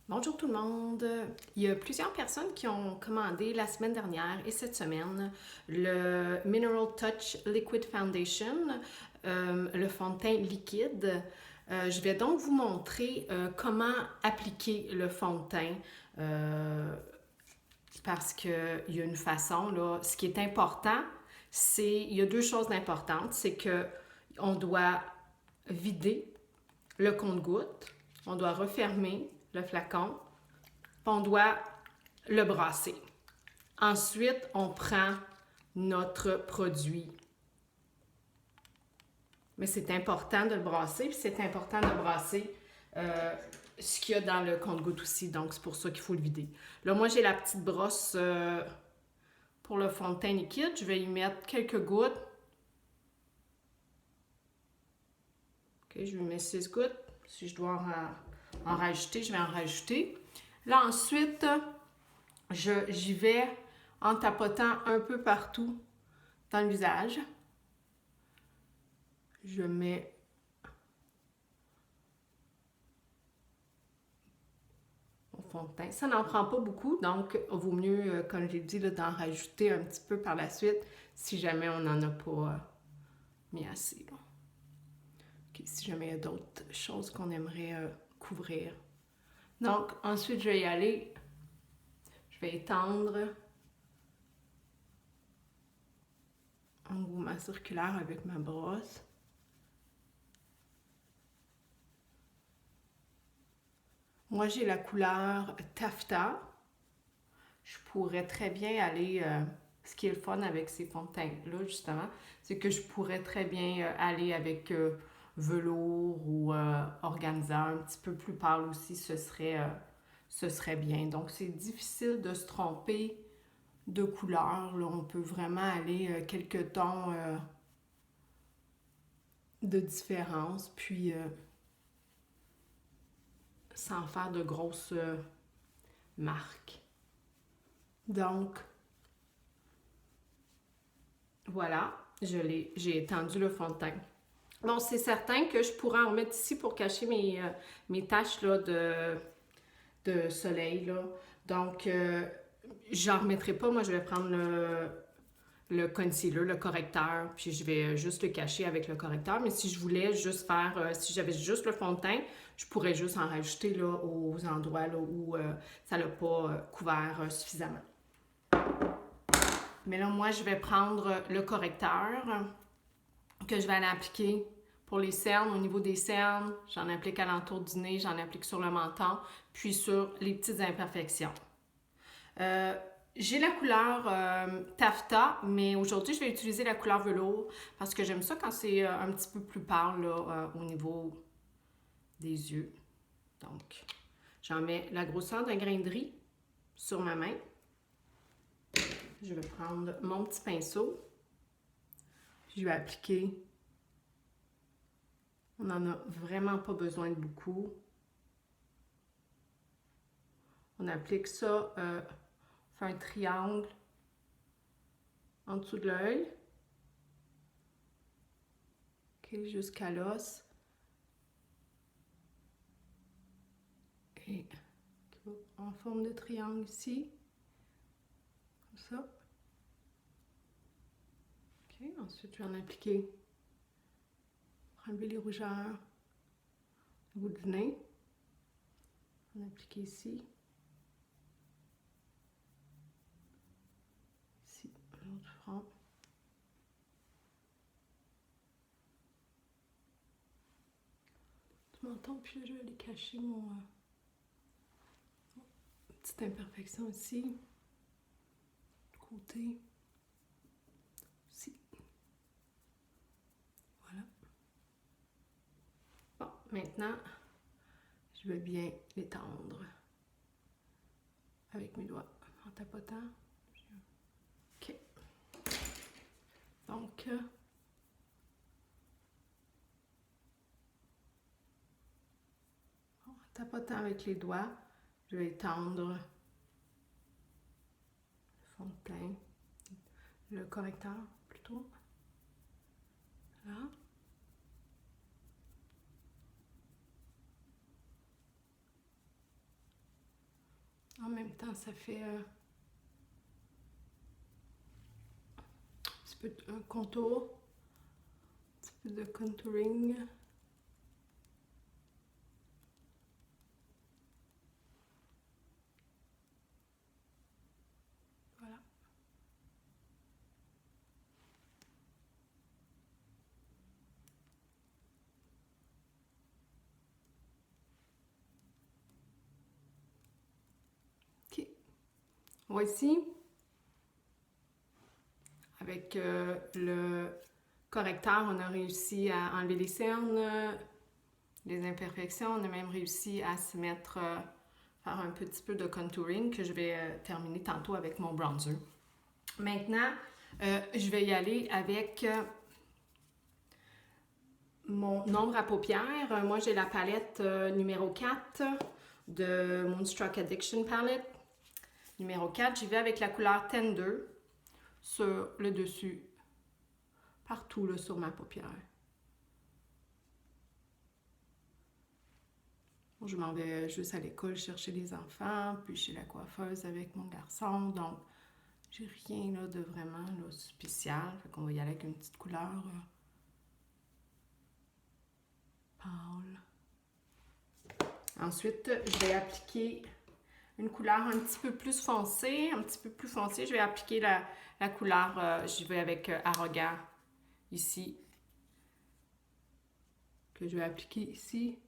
Bonjour tout le monde. Il y a plusieurs personnes qui ont commandé la semaine dernière et cette semaine le Mineral Touch Liquid Foundation, le fond de teint liquide. Je vais donc vous montrer comment appliquer le fond de teint parce qu'il y a une façon, là, ce qui est important, il y a deux choses importantes, c'est que on doit vider le compte-gouttes, on doit refermer le flacon, puis on doit le brasser. Ensuite, on prend notre produit. Mais c'est important de le brasser, puis c'est important de brasser ce qu'il y a dans le compte-gouttes aussi, donc c'est pour ça qu'il faut le vider. Là, moi, j'ai la petite brosse pour le fond de teint liquide. Je vais y mettre quelques gouttes. OK, je lui mets 6 gouttes. Si je dois en rajouter, je vais en rajouter. Là, ensuite, j'y vais en tapotant un peu partout dans le visage. Je mets mon fond de teint. Ça n'en prend pas beaucoup, donc il vaut mieux, comme j'ai dit, d'en rajouter un petit peu par la suite si jamais on n'en a pas mis assez. Bon. Okay, si jamais il y a d'autres choses qu'on aimerait couvrir. Donc, ensuite, je vais y aller. Je vais étendre en mouvement circulaire avec ma brosse. Moi, j'ai la couleur Taffeta. Je pourrais très bien aller... ce qui est le fun avec ces fonds de teint-là, justement, c'est que je pourrais très bien aller avec velours ou organza un petit peu plus pâle aussi, ce serait bien. Donc, c'est difficile de se tromper de couleur. Là, on peut vraiment aller quelques tons de différence, puis sans faire de grosses marques. Donc, voilà, j'ai étendu le fond de teint. Bon, c'est certain que je pourrais en mettre ici pour cacher mes taches là, de soleil. Là. Donc, j'en remettrai pas. Moi, je vais prendre le concealer, le correcteur, puis je vais juste le cacher avec le correcteur. Mais si je voulais juste faire, si j'avais juste le fond de teint, je pourrais juste en rajouter là, aux endroits là, où ça l'a pas couvert suffisamment. Mais là, moi, je vais prendre le correcteur que je vais aller appliquer pour les cernes. Au niveau des cernes, j'en applique à l'entour du nez, j'en applique sur le menton, puis sur les petites imperfections. J'ai la couleur Taffeta, mais aujourd'hui, je vais utiliser la couleur velours parce que j'aime ça quand c'est un petit peu plus pâle là, au niveau des yeux. Donc, j'en mets la grosseur d'un grain de riz sur ma main. Je vais prendre mon petit pinceau. Je vais appliquer. On n'en a vraiment pas besoin de beaucoup. On applique ça, on fait un triangle en dessous de l'œil. OK, jusqu'à l'os. Et en forme de triangle ici. Comme ça. OK, ensuite je vais en appliquer. Pour enlever les rougeurs au bout du nez. On va appliquer ici. Ici, l'autre front. Tu m'entends? Puis là, je vais aller cacher mon petite imperfection ici. De côté. Ici. Voilà. Bon, maintenant, je vais bien l'étendre avec mes doigts en tapotant. OK. Donc, en tapotant avec les doigts, je vais étendre le fond de teint, le correcteur plutôt. Là. En même temps, ça fait un petit peu de contour, un petit peu de contouring. Voilà. OK. Voici. Avec le correcteur, on a réussi à enlever les cernes, les imperfections. On a même réussi à se mettre, faire un petit peu de contouring que je vais terminer tantôt avec mon bronzer. Maintenant, je vais y aller avec mon ombre à paupières. Moi, j'ai la palette numéro 4 de Moonstruck Addiction Palette. Numéro 4, j'y vais avec la couleur Tender sur le dessus, partout là, sur ma paupière. Bon, je m'en vais juste à l'école chercher les enfants, puis chez la coiffeuse avec mon garçon, donc j'ai rien là, de vraiment là, spécial. Fait qu'on va y aller avec une petite couleur pâle. Ensuite, je vais appliquer une couleur un petit peu plus foncée, Je vais appliquer la couleur, j'y vais avec Arrogant ici, que je vais appliquer ici,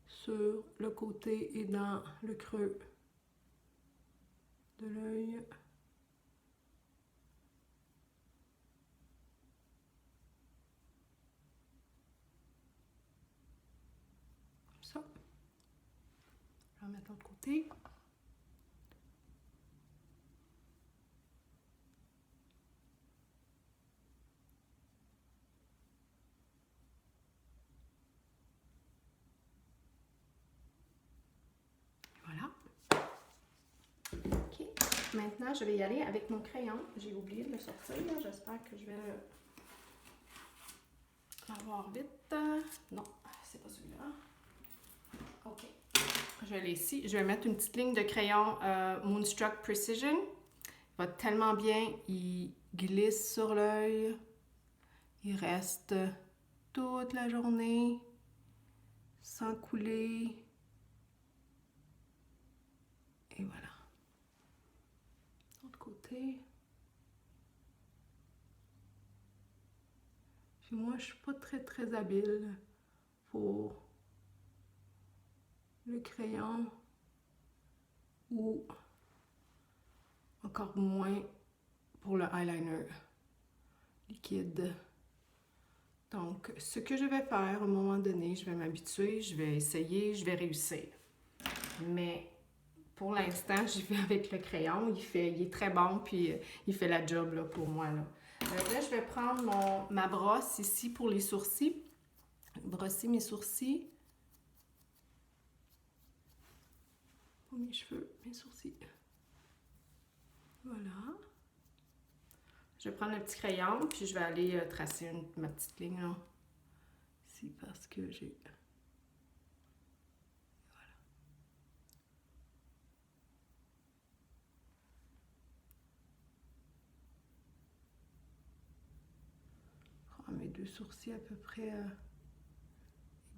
sur le côté et dans le creux de l'œil. Comme ça. Je vais en mettre de l'autre côté. Voilà. OK. Maintenant, je vais y aller avec mon crayon. J'ai oublié de le sortir. J'espère que je vais l'avoir vite. Non, c'est pas celui-là. OK. Je l'ai ici. Je vais mettre une petite ligne de crayon Moonstruck Precision. Il va tellement bien. Il glisse sur l'œil. Il reste toute la journée sans couler. Et voilà. De l'autre côté. Puis moi, je suis pas très habile pour le crayon ou encore moins pour le eyeliner liquide. Donc, ce que je vais faire à un moment donné, je vais m'habituer, je vais essayer, je vais réussir. Mais pour l'instant, j'y vais avec le crayon. Il est très bon, puis il fait la job là, pour moi. Là, je vais prendre ma brosse ici pour les sourcils. Brosser mes sourcils. Pour mes cheveux, mes sourcils. Voilà. Je vais prendre le petit crayon, puis je vais aller tracer ma petite ligne là. Ici, parce que j'ai... Voilà. Je prends mes deux sourcils à peu près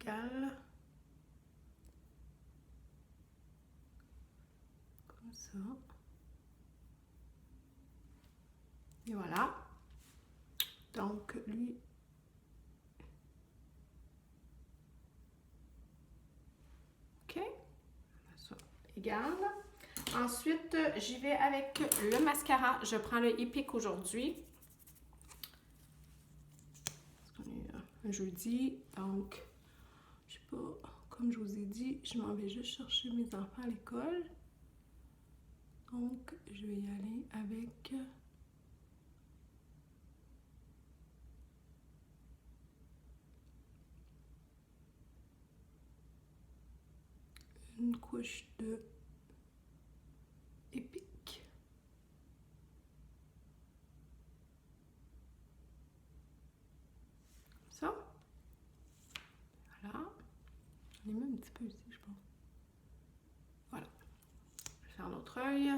égales. Comme ça. Et voilà. Donc, lui... OK. Ça, égal. Ensuite, j'y vais avec le mascara. Je prends le Epic aujourd'hui. Parce qu'on est un jeudi. Donc, je sais pas, comme je vous ai dit, je m'en vais juste chercher mes enfants à l'école. Donc, je vais y aller avec... une couche de Epic. Comme ça. Voilà. J'en ai mis un petit peu ici, je pense. Voilà. Je vais faire l'autre œil.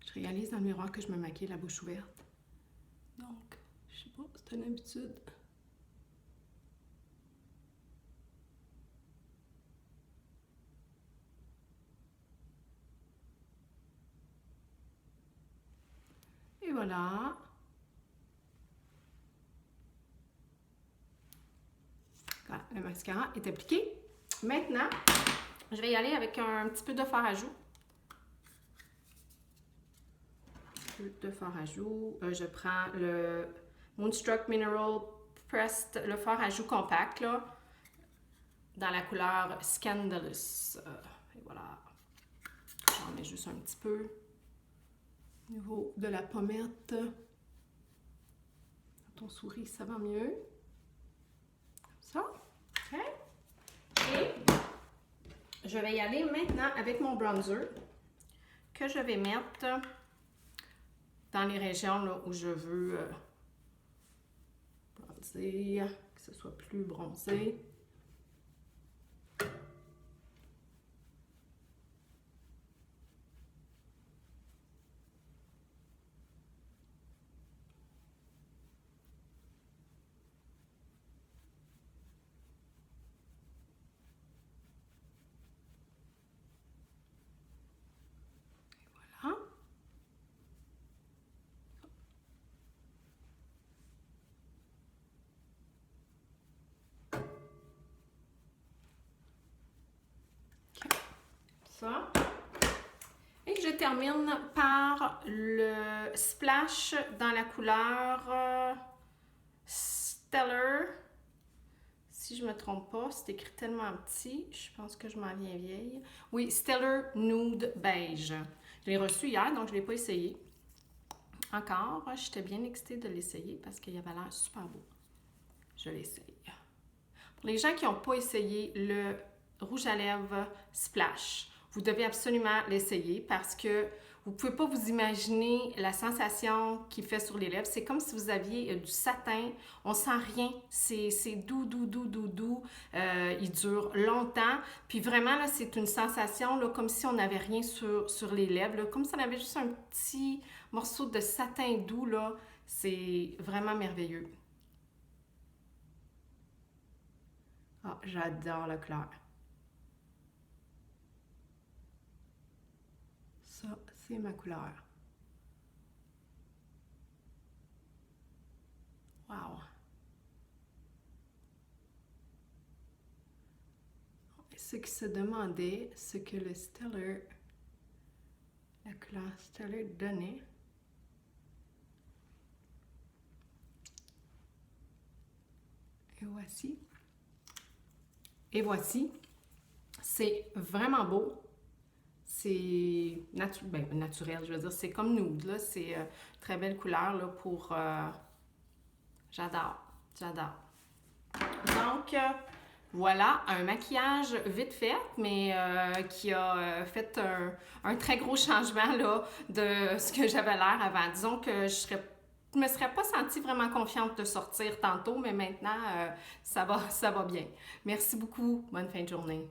Je réalise dans le miroir que je me maquille la bouche ouverte. Donc, je sais pas, c'est une habitude. Et voilà. Voilà, le mascara est appliqué. Maintenant, je vais y aller avec un petit peu de fard à joues. De fard à joues. Je prends le Moonstruck Mineral Pressed, le fard à joues compact, là, dans la couleur Scandalous. Et voilà. J'en mets juste un petit peu. Au niveau de la pommette. Quand on sourit, ça va mieux. Comme ça. OK. Et je vais y aller maintenant avec mon bronzer que je vais mettre dans les régions là, où je veux bronzer, que ce soit plus bronzé. Voilà. Ça. Et je termine par le splash dans la couleur Stellar. Si je ne me trompe pas, c'est écrit tellement petit, je pense que je m'en viens vieille. Oui, Stellar Nude Beige. Je l'ai reçu hier, donc je ne l'ai pas essayé. Encore, j'étais bien excitée de l'essayer parce qu'il avait l'air super beau. Je l'essaye. Pour les gens qui n'ont pas essayé le rouge à lèvres Splash, vous devez absolument l'essayer parce que vous ne pouvez pas vous imaginer la sensation qu'il fait sur les lèvres. C'est comme si vous aviez du satin. On ne sent rien. C'est doux, doux, doux, doux, doux. Il dure longtemps. Puis vraiment, là, c'est une sensation là, comme si on n'avait rien sur les lèvres. Là, comme si on avait juste un petit morceau de satin doux. Là. C'est vraiment merveilleux. Ah, j'adore la couleur. Ça, c'est ma couleur. Wow! Et ceux qui se demandaient ce que le Stellar, la couleur Stellar donnait, et voici. Et voici. C'est vraiment beau. C'est naturel, je veux dire. C'est comme nude, là. C'est très belle couleur, là, pour... j'adore. J'adore. Donc, voilà, un maquillage vite fait, mais qui a fait un très gros changement, là, de ce que j'avais l'air avant. Disons que je me serais pas sentie vraiment confiante de sortir tantôt, mais maintenant, ça va bien. Merci beaucoup. Bonne fin de journée.